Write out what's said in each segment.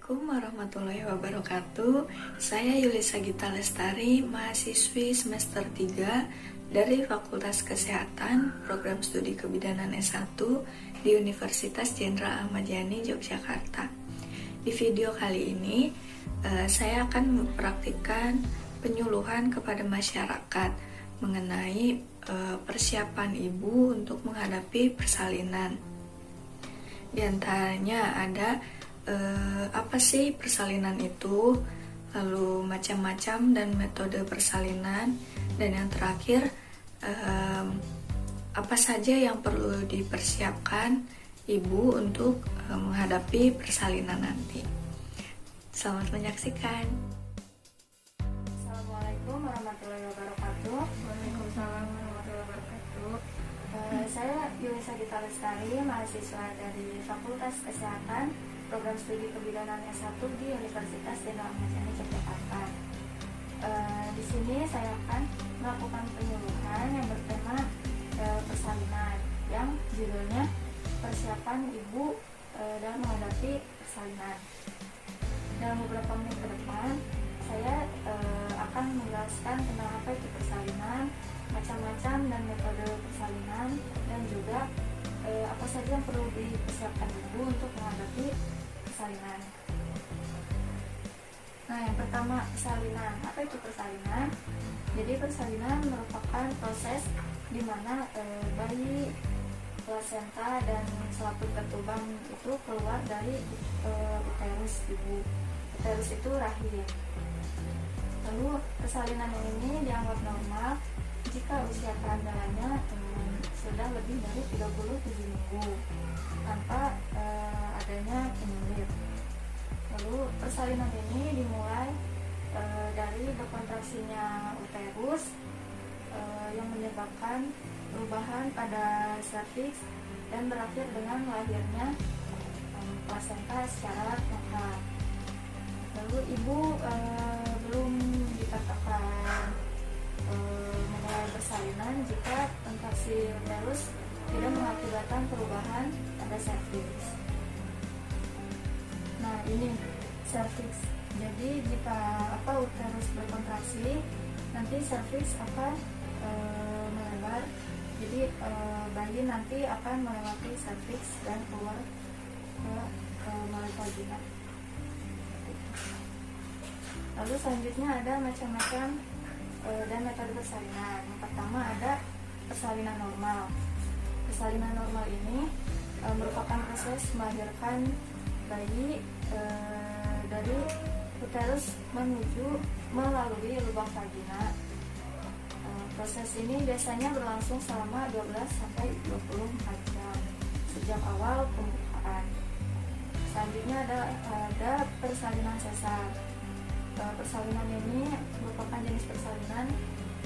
Assalamualaikum warahmatullahi wabarakatuh. Saya Yulisa Gita Lestari, mahasiswi semester 3 dari Fakultas Kesehatan, Program Studi Kebidanan S1 di Universitas Jenderal Ahmad Yani, Yogyakarta. Di video kali ini, saya akan mempraktikkan penyuluhan kepada masyarakat mengenai persiapan ibu untuk menghadapi persalinan. Di antaranya ada apa sih persalinan itu, lalu macam-macam dan metode persalinan, dan yang terakhir apa saja yang perlu dipersiapkan ibu untuk menghadapi persalinan nanti. Selamat menyaksikan. Assalamualaikum warahmatullahi wabarakatuh. Waalaikumsalam warahmatullahi wabarakatuh. Saya Yulisa Gita Lestari, mahasiswa dari Fakultas Kesehatan, Program Studi Kebidanan S1 di Universitas Jenderal Ahmad Yani, Yogyakarta. Di sini saya akan melakukan penyuluhan yang bertema persalinan, yang judulnya persiapan ibu dalam menghadapi persalinan. Dalam beberapa menit ke depan, saya akan menjelaskan tentang apa itu persalinan, macam-macam dan metode persalinan, dan juga apa saja yang perlu dipersiapkan ibu untuk menghadapi persalinan. Nah, yang pertama, persalinan. Apa itu persalinan? Jadi persalinan merupakan proses di mana bayi, plasenta, dan selaput ketubang itu keluar dari uterus ibu. Uterus itu rahim. Lalu persalinan ini dianggap normal jika usia kehamilannya sudah lebih dari 37 minggu tanpa adanya penyulit. Lalu persalinan ini dimulai dari berkontraksinya uterus yang menyebabkan perubahan pada serviks dan berakhir dengan lahirnya plasenta secara lengkap. Lalu ibu belum dikatakan memulai persalinan jika kontraksi uterus tidak mengakibatkan perubahan pada serviks. Nah, ini serviks. Jadi jika uterus berkontraksi, nanti serviks akan melebar. Jadi bayi nanti akan melewati serviks dan keluar ke melalui vagina. Lalu selanjutnya ada macam-macam dan metode persalinan. Yang pertama ada persalinan normal. Persalinan normal ini merupakan proses melahirkan bayi dari uterus menuju melalui lubang vagina. Proses ini biasanya berlangsung selama 12-24 jam sejak awal pembukaan. Selanjutnya ada persalinan sesar. Persalinan ini merupakan jenis persalinan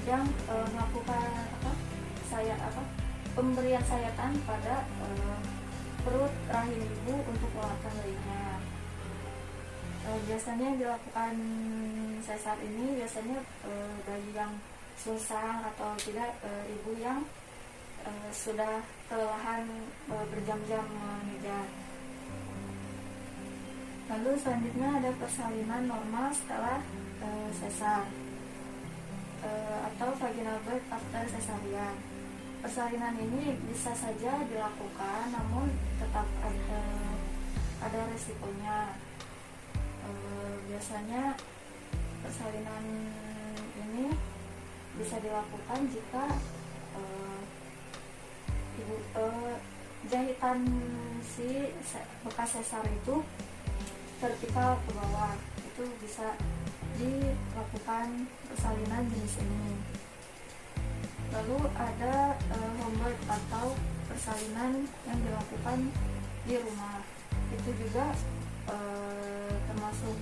yang melakukan pemberian sayatan pada perut rahim ibu untuk mengeluarkan bayinya. Biasanya yang dilakukan sesar ini biasanya bayi yang susah atau tidak ibu yang sudah kelelahan berjam-jam mengejar. Lalu selanjutnya ada persalinan normal setelah sesar atau vaginal birth after cesarean. Persalinan ini bisa saja dilakukan, namun tetap ada resikonya. Biasanya persalinan ini bisa dilakukan jika jahitan si bekas sesar itu vertikal ke bawah. Itu bisa dilakukan persalinan jenis ini. Lalu ada home birth atau persalinan yang dilakukan di rumah. Itu juga termasuk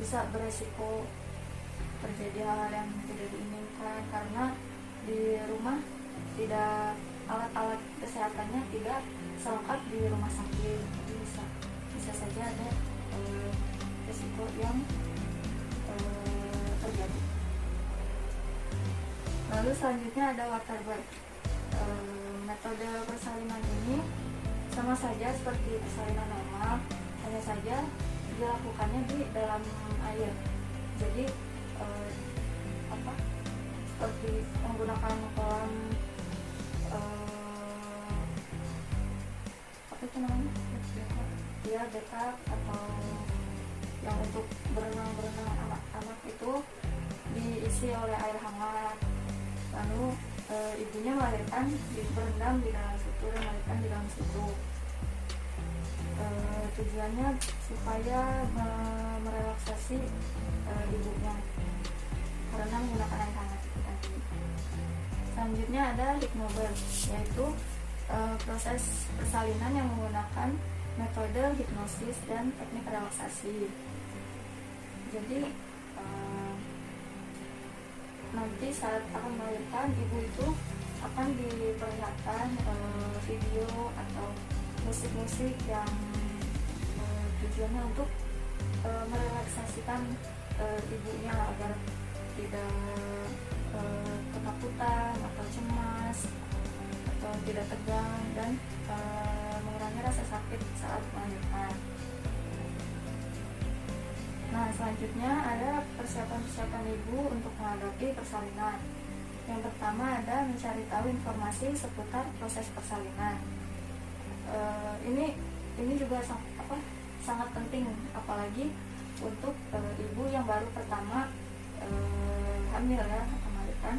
bisa beresiko terjadi hal yang tidak diinginkan, karena di rumah tidak alat-alat kesehatannya tidak selengkap di rumah sakit. Jadi bisa saja ada risiko yang terjadi. Lalu selanjutnya ada water birth. Metode persalinan ini sama saja seperti persalinan normal, hanya saja dilakukannya di dalam air. Jadi seperti menggunakan kolam apa itu namanya ya, bekak, atau yang untuk berenang anak-anak itu diisi oleh air hangat, lalu ibunya berendam di dalam situ dan melahirkan di dalam situ. Tujuannya supaya merelaksasi ibunya karena menggunakan air hangat itu tadi. Selanjutnya ada hypnobirth, yaitu proses persalinan yang menggunakan metode hipnosis dan teknik relaksasi. Jadi nanti saat akan melahirkan, ibu itu akan diperlihatkan video atau musik-musik yang tujuannya untuk merelaksasikan ibunya agar tidak ketakutan atau cemas atau tidak tegang, dan mengurangi rasa sakit saat melahirkan. Nah, selanjutnya ada persiapan-persiapan ibu untuk menghadapi persalinan. Yang pertama ada mencari tahu informasi seputar proses persalinan. Ini juga sangat penting, apalagi untuk ibu yang baru pertama hamil ya, atau melahirkan.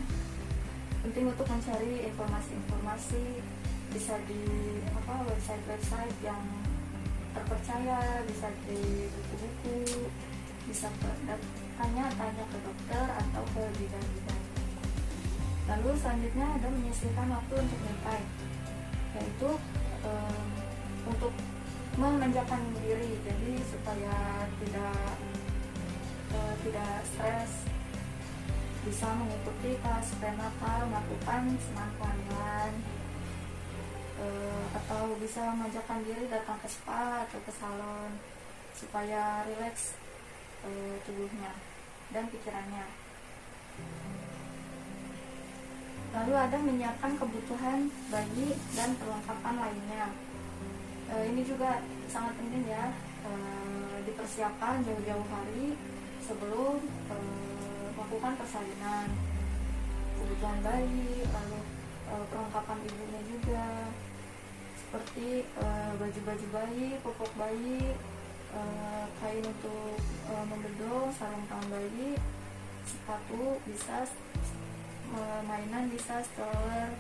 Penting untuk mencari informasi-informasi, bisa di website-website yang terpercaya, bisa di buku-buku, bisa tanya ke dokter atau ke bidan-bidan. Lalu selanjutnya ada menyisihkan waktu untuk me time, yaitu untuk memanjakan diri, jadi supaya tidak stres, bisa mengikuti kelas prenatal, melakukan senam kehamilan, atau bisa memanjakan diri datang ke spa atau ke salon supaya rileks tubuhnya dan pikirannya. Lalu ada menyiapkan kebutuhan bayi dan perlengkapan lainnya. Ini juga sangat penting ya, dipersiapkan jauh-jauh hari sebelum melakukan persalinan. Kebutuhan bayi, lalu perlengkapan ibunya juga, seperti baju-baju bayi, popok bayi, kain untuk membedong, sarung tangan bayi, sepatu bisa, mainan bisa, stroller,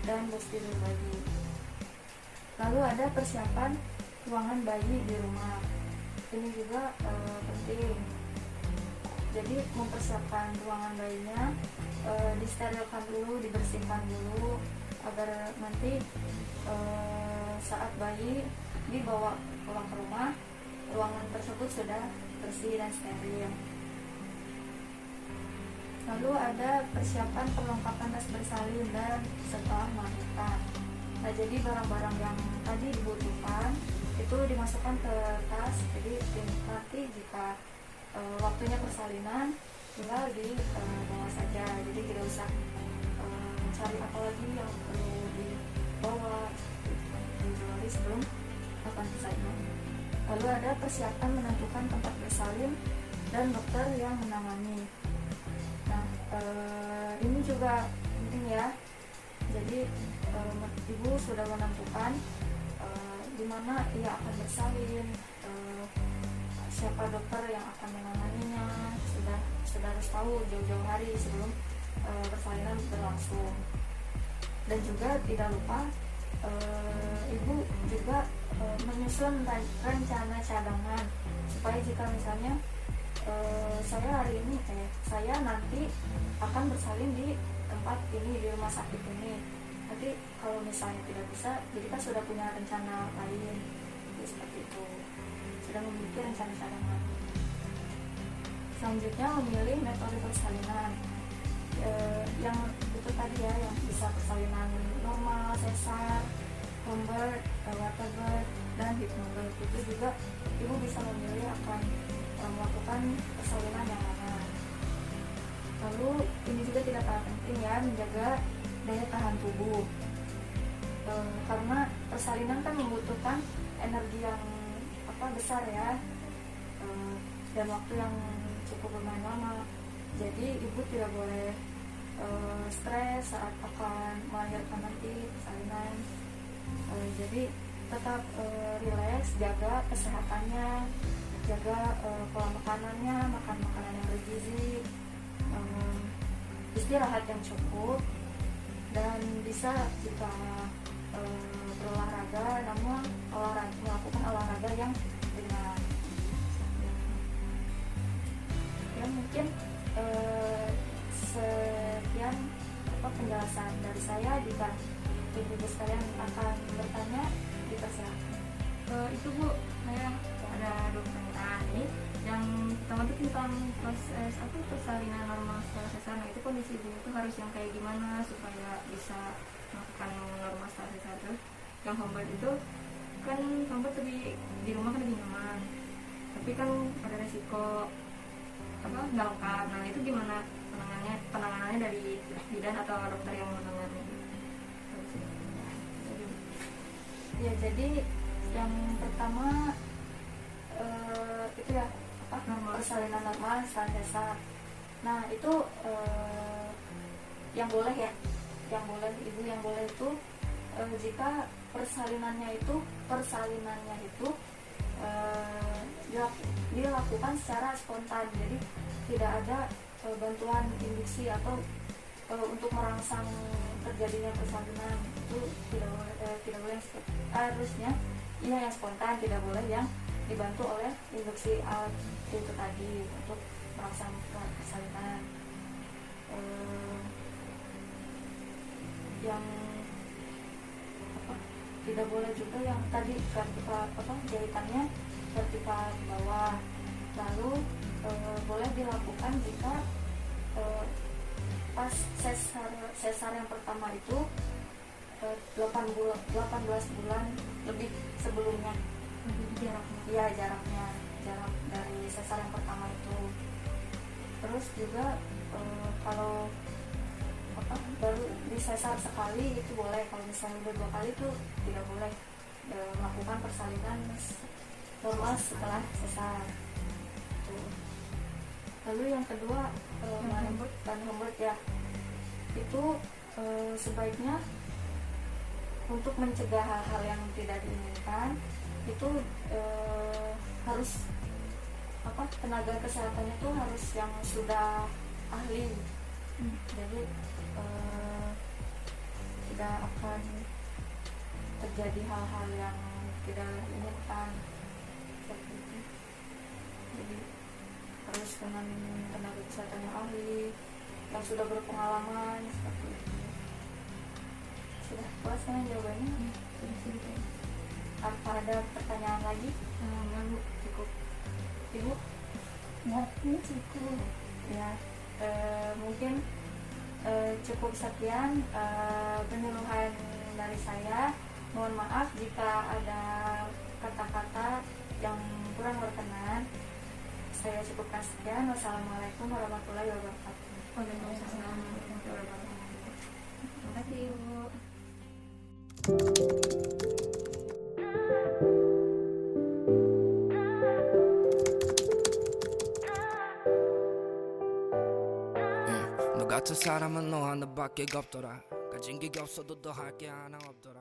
dan box tidur bayi. Lalu ada persiapan ruangan bayi di rumah. Ini juga penting. Jadi mempersiapkan ruangan bayinya, disterilkan dulu, dibersihkan dulu, agar nanti saat bayi dibawa pulang ke rumah, ruangan tersebut sudah bersih dan steril. Lalu ada persiapan perlengkapan tas bersalin dan setelah melahirkan. Nah, jadi barang-barang yang tadi dibutuhkan itu dimasukkan ke tas. Jadi nanti jika waktunya persalinan tinggal dibawa saja. Jadi tidak usah mencari apa lagi yang perlu dibawa kecuali sebelum akan persalinan. Lalu ada persiapan menentukan tempat bersalin dan dokter yang menangani. Nah, ini juga penting ya. Jadi ibu sudah menentukan di mana ia akan bersalin, siapa dokter yang akan menanganinya, sudah harus tahu jauh-jauh hari sebelum persalinan berlangsung. Dan juga tidak lupa ibu juga menyusun rencana cadangan, supaya jika misalnya saya nanti akan bersalin di tempat ini, di rumah sakit ini. Nanti kalau misalnya tidak bisa, jadi kan sudah punya rencana lain. Jadi seperti itu, sudah memiliki rencana cadangan. Selanjutnya memilih metode persalinan. Yang itu tadi ya, yang bisa persalinan normal, sesar, home birth, water birth, dan hypnobirth. Itu juga ibu bisa memilih akan melakukan persalinan yang mana. Lalu ini juga tidak kalah penting ya, menjaga daya tahan tubuh, karena persalinan kan membutuhkan energi yang besar ya. dan waktu yang cukup lumayan lama. Jadi ibu tidak boleh stres saat akan melahirkan nanti persalinan. Jadi tetap rileks, jaga kesehatannya, jaga pola makanannya, makan makanan yang bergizi, istirahat yang cukup, dan bisa jika berolahraga, namun melakukan olahraga yang ringan. Ya mungkin sekian penjelasan dari saya. Jika ibu-ibu sekalian akan bertanya, dipersilakan. Itu Bu, saya ada 2 pertanyaan nih. Yang pertama itu tentang proses persalinan normal setelah sesar. Nah, itu kondisi ibu itu harus yang kayak gimana supaya bisa melakukan normal setelah sesar tuh. Yang homebirth itu kan homebirth lebih di rumah kan lebih nyaman, tapi kan ada resiko nggak lengkap. Nah, itu gimana penanganannya dari bidan atau dokter yang menangani? Ya, jadi yang pertama itu ya persalinan normal setelah sesar. Nah, itu yang boleh ya, ibu yang boleh itu jika persalinannya itu dilakukan secara spontan. Jadi tidak ada bantuan induksi atau untuk merangsang terjadinya persalinan. Itu tidak boleh harusnya yang spontan, tidak boleh yang dibantu oleh induksi alat itu tadi untuk merangsang persalinan. Yang tidak boleh juga yang tadi vertikal jahitannya vertikal ke bawah. Lalu boleh dilakukan jika pas sesar yang pertama itu 18 bulan lebih sebelumnya. Jaraknya dari sesar yang pertama itu. Terus juga kalau baru di sesar sekali itu boleh, kalau misalnya udah 2 kali itu tidak boleh melakukan persalinan normal setelah sesar. Lalu yang kedua homebirth ya, itu sebaiknya untuk mencegah hal-hal yang tidak diinginkan itu harus tenaga kesehatannya itu harus yang sudah ahli. Jadi tidak akan terjadi hal-hal yang tidak diinginkan seperti itu. Jadi harus dengan tenaga kesehatan yang ahli, yang sudah berpengalaman seperti itu. Sudah puas kan jawabannya? Apa ada pertanyaan lagi? Enggak Bu, cukup. Ibu? Ya, ini cukup. Ya, mungkin cukup sekian penyuluhan dari saya. Mohon maaf jika ada kata-kata yang kurang berkenan. Saya cukupkan sekian. Wassalamualaikum warahmatullahi wabarakatuh. Waalaikumsalam warahmatullahi wabarakatuh. Terima kasih Ibu. 너 같은 사람은 너 하나밖에 없더라. 가진 게 없어도 더 할 게 하나 없더라.